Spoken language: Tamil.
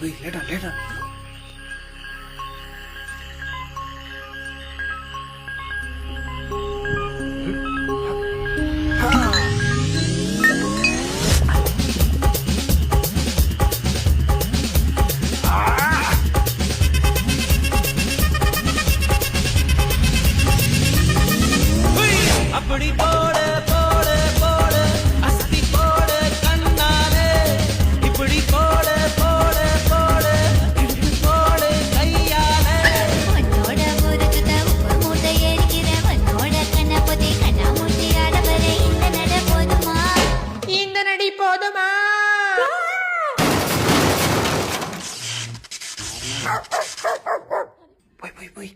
போய் லேட்டா அப்படி போட போட போட அஸ்தி போட கண்ணாலே இப்படி போட போட போட இடுப்பு போட கையாலே உன்னோட ஊருக்கு உப்பு மூட்டை எரிக்கிற உன்னோட கண்ண பொதி கண்ணா மூட்டி ஆடவர இந்த நடி போதுமா போய்